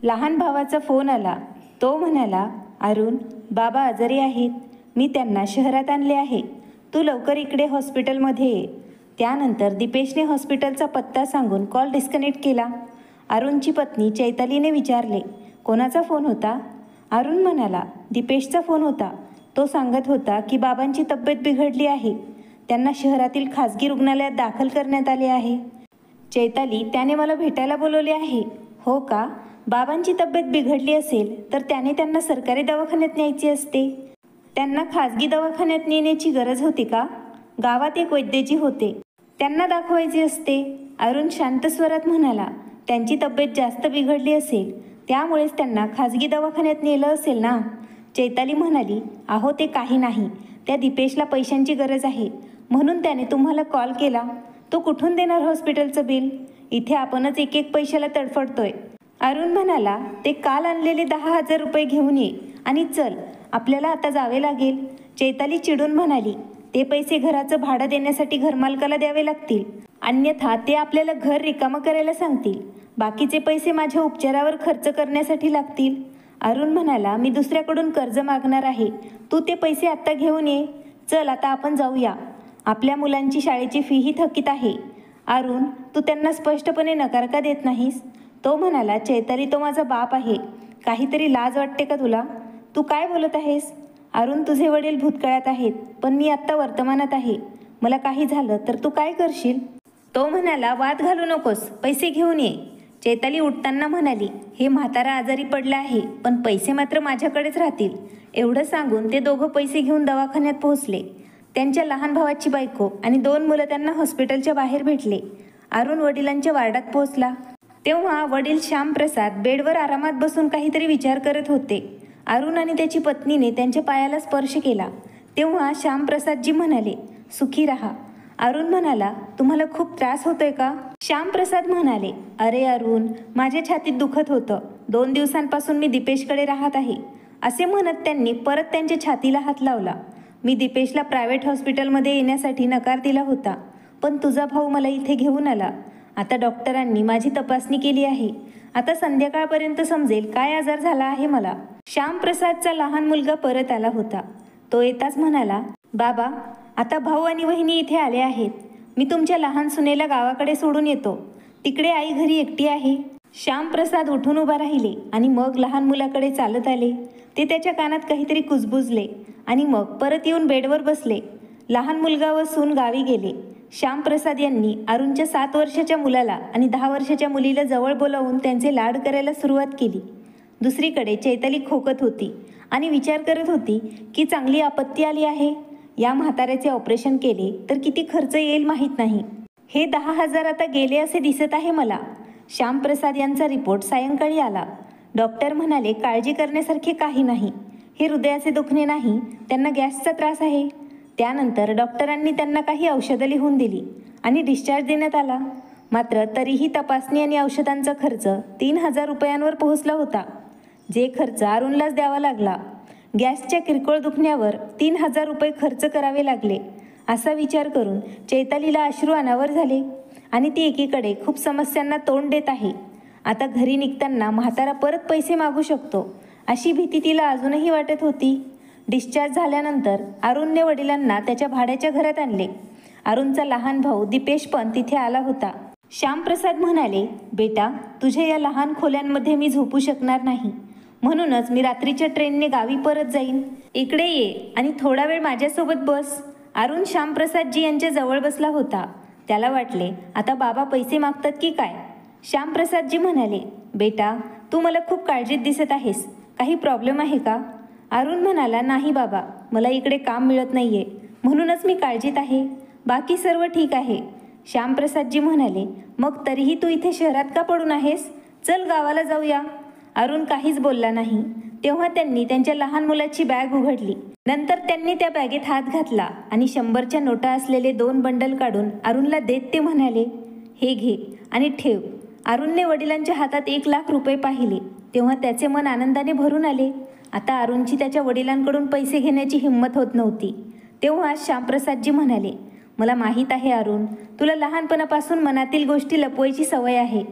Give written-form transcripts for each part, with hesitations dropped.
लहान भावाचा फोन आला. तो म्हणाला, अरुण, बाबा आजारी आहेत. मी त्यांना शहरात आणले आहे. तू लवकर इकडे हॉस्पिटलमध्ये ये. त्यानंतर दीपेशने हॉस्पिटलचा पत्ता सांगून कॉल डिस्कनेक्ट केला. अरुणची पत्नी चैतालीने विचारले, कोणाचा फोन होता? अरुण म्हणाला, दीपेशचा फोन होता. तो सांगत होता की बाबांची तब्येत बिघडली आहे. त्यांना शहरातील खासगी रुग्णालयात दाखल करण्यात आले आहे. चैताली, त्याने मला भेटायला बोलवले आहे. हो का? बाबांची तब्येत बिघडली असेल तर त्याने त्यांना सरकारी दवाखान्यात न्यायची असते. त्यांना खासगी दवाखान्यात नेण्याची गरज होती का? गावात एक वैद्यजी होते, त्यांना दाखवायचे असते. अरुण शांत स्वरात म्हणाला, त्यांची तब्येत जास्त बिघडली असेल, त्यामुळेच त्यांना खासगी दवाखान्यात नेलं असेल ना. चैताली म्हणाली, अहो ते काही नाही. त्या दीपेशला पैशांची गरज आहे म्हणून त्याने तुम्हाला कॉल केला. तो कुठून देणार हॉस्पिटलचं बिल? इथे आपणच एक एक पैशाला तडफडतोय. अरुण म्हणाला, ते काल आणलेले 10,000 रुपये घेऊन ये आणि चल, आपल्याला आता जावे लागेल. चैताली चिडून म्हणाली, ते पैसे घराचं भाडं देण्यासाठी घरमालकाला द्यावे लागतील, अन्यथा ते आपल्याला घर रिकामं करायला सांगतील. बाकीचे पैसे माझ्या उपचारावर खर्च करण्यासाठी लागतील. अरुण म्हणाला, मी दुसऱ्याकडून कर्ज मागणार आहे. तू ते पैसे आत्ता घेऊन ये. चल, आता आपण जाऊया. आपल्या मुलांची शाळेची फीही थकीत आहे. अरुण, तू त्यांना स्पष्टपणे नकार का देत नाहीस? तो म्हणाला, चैताली, तो माझा बाप आहे. काहीतरी लाज वाटते का तुला? तू काय बोलत आहेस? अरुण, तुझे वडील भूतकाळात आहेत, पण मी आत्ता वर्तमानात आहे. मला काही झालं तर तू काय करशील? तो म्हणाला, वाद घालू नकोस, पैसे घेऊन ये. चैताली उठताना म्हणाली, हे म्हातारा आजारी पडला आहे, पण पैसे मात्र माझ्याकडेच राहतील. एवढं सांगून ते दोघं पैसे घेऊन दवाखान्यात पोहोचले. त्यांच्या लहान भावाची बायको आणि 2 मुलं त्यांना हॉस्पिटलच्या बाहेर भेटले. अरुण वडिलांच्या वार्डात पोहोचला तेव्हा वडील श्यामप्रसाद बेडवर आरामात बसून काहीतरी विचार करत होते. अरुण आणि त्याची पत्नीने त्यांच्या पायाला स्पर्श केला तेव्हा श्यामप्रसादजी म्हणाले, सुखी राहा. अरुण म्हणाला, तुम्हाला खूप त्रास होतोय का? श्यामप्रसाद म्हणाले, अरे अरुण, माझ्या छातीत दुखत होतं. 2 दिवसांपासून मी दीपेशकडे राहत आहे. असे म्हणत त्यांनी परत त्यांच्या छातीला हात लावला. मी दीपेशला प्रायव्हेट हॉस्पिटलमध्ये येण्यासाठी नकार दिला होता, पण तुझा भाऊ मला इथे घेऊन आला. आता डॉक्टरांनी माझी तपासणी केली आहे. आता संध्याकाळपर्यंत समजेल काय आजार झाला आहे मला. श्यामप्रसादचा लहान मुलगा परत आला होता. तो येताच म्हणाला, बाबा, आता भाऊ आणि वहिनी इथे आले आहेत. मी तुमच्या लहान सुनेला गावाकडे सोडून येतो. तिकडे आई घरी एकटी आहे. श्यामप्रसाद उठून उभा राहिले आणि मग लहान मुलाकडे चालत आले. ते त्याच्या कानात काहीतरी कुजबुजले आणि मग परत येऊन बेडवर बसले. लहान मुलगा व सून गावी गेले. श्यामप्रसाद यांनी अरुणच्या 7 वर्षाच्या मुलाला आणि 10 वर्षाच्या मुलीला जवळ बोलावून त्यांचे लाड करायला सुरुवात केली. दुसरीकडे चैताली खोकत होती आणि विचार करत होती की चांगली आपत्ती आली आहे. या म्हाताऱ्याचे ऑपरेशन केले तर किती खर्च येईल माहीत नाही. हे 10,000 आता गेले असे दिसत आहे मला. श्यामप्रसाद यांचा रिपोर्ट सायंकाळी आला. डॉक्टर म्हणाले, काळजी करण्यासारखे काही नाही. हे हृदयाचे दुखणे नाही, त्यांना गॅसचा त्रास आहे. त्यानंतर डॉक्टरांनी त्यांना काही औषधं लिहून दिली आणि डिस्चार्ज देण्यात आला. मात्र तरीही तपासणी आणि औषधांचा खर्च 3,000 रुपयांवर पोहोचला होता. जे खर्च अरुणलाच द्यावा लागला. गॅसच्या किरकोळ दुखण्यावर 3,000 रुपये खर्च करावे लागले. असा विचार करून चैतालीला अश्रू अनावर झाले आणि ती एकीकडे खूप समस्यांना तोंड देत आहे. आता घरी निघताना म्हातारा परत पैसे मागू शकतो अशी भीती तिला अजूनही वाटत होती. डिस्चार्ज झाल्यानंतर अरुणने वडिलांना त्याच्या भाड्याच्या घरात आणले. अरुणचा लहान भाऊ दीपेश पण तिथे आला होता. श्यामप्रसाद म्हणाले, बेटा, तुझ्या या लहान खोल्यांमध्ये मी झोपू शकणार नाही, म्हणूनच मी रात्रीच्या ट्रेनने गावी परत जाईन. इकडे ये आणि थोडा वेळ माझ्यासोबत बस. अरुण श्यामप्रसादजी यांच्या जवळ बसला होता. त्याला वाटले, आता बाबा पैसे मागतात की काय. श्यामप्रसादजी म्हणाले, बेटा, तू मला खूप काळजीत दिसत आहेस. काही प्रॉब्लेम आहे का? अरुण म्हणाला, नाही बाबा, मला इकडे काम मिळत नाहीये म्हणूनच मी काळजीत आहे. बाकी सर्व ठीक आहे. श्यामप्रसादजी म्हणाले, मग तरीही तू इथे शहरात का पडून आहेस? चल, गावाला जाऊया. अरुण काहीच बोलला नाही. तेव्हा त्यांनी त्यांच्या लहान मुलाची बॅग उघडली. नंतर त्यांनी त्या बॅगेत हात घातला आणि 100च्या नोटा असलेले 2 बंडल काढून अरुणला देत ते म्हणाले, हे घे आणि ठेव. अरुणने वडिलांच्या हातात 1,00,000 रुपये पाहिले तेव्हा त्याचे मन आनंदाने भरून आले. आता अरुणची त्याच्या वडिलांकडून पैसे घेण्याची हिंमत होत नव्हती. तेव्हा श्यामप्रसादजी म्हणाले, मला माहीत आहे अरुण, तुला लहानपणापासून मनातील गोष्टी लपवायची सवय आहे,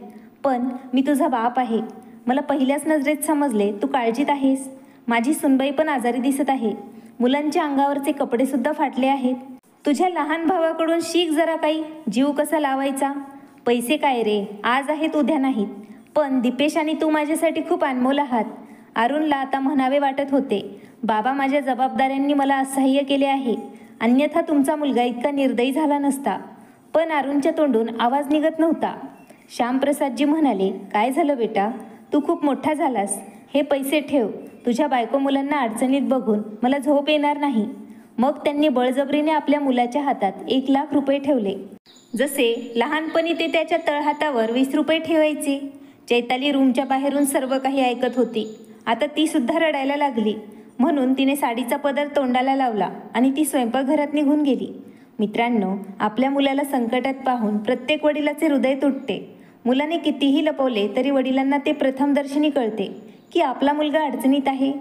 पण मी तुझा बाप आहे. मला पहिल्याच नजरेत समजले तू काळजीत आहेस. माझी सुनबाई पण आजारी दिसत आहे. मुलांच्या अंगावरचे कपडेसुद्धा फाटले आहेत. तुझ्या लहान भावाकडून शिक जरा काही, जीव कसा लावायचा. पैसे काय रे, आज आहेत उद्या नाहीत. पण दीपेश आणि तू माझ्यासाठी खूप अनमोल आहात. अरुणला आता म्हणावे वाटत होते, बाबा माझ्या जबाबदाऱ्यांनी मला असह्य केले आहे, अन्यथा तुमचा मुलगा इतका निर्दयी झाला नसता. पण अरुणच्या तोंडून आवाज निघत नव्हता. श्यामप्रसादजी म्हणाले, काय झालं बेटा, तू खूप मोठा झालास. हे पैसे ठेव. तुझ्या बायको मुलांना अडचणीत बघून मला झोप येणार नाही. मग त्यांनी बळजबरीने आपल्या मुलाच्या हातात 1,00,000 रुपये ठेवले. जसे लहानपणी ते त्याच्या तळहातावर 20 रुपये ठेवायचे. चैताली रूमच्या बाहेरून सर्व काही ऐकत होती. आता ती सुद्धा रडायला लागली. म्हणून तिने साडीचा पदर तोंडाला लावला आणि ती स्वयंपाकघरात निघून गेली. मित्रांनो, आपल्या मुलाला संकटात पाहून प्रत्येक वडिलाचे हृदय तुटते. मुलाने कितीही लपवले तरी वडिलांना ते प्रथमदर्शनी कळते की आपला मुलगा अडचणीत आहे.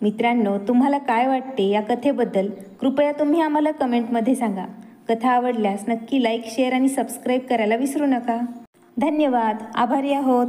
मित्रांनो, तुम्हाला काय वाटते या कथेबद्दल कृपया तुम्ही आम्हाला कमेंटमध्ये सांगा. कथा आवडल्यास नक्की लाईक, शेअर आणि सबस्क्राईब करायला विसरू नका. धन्यवाद. आभारी आहोत.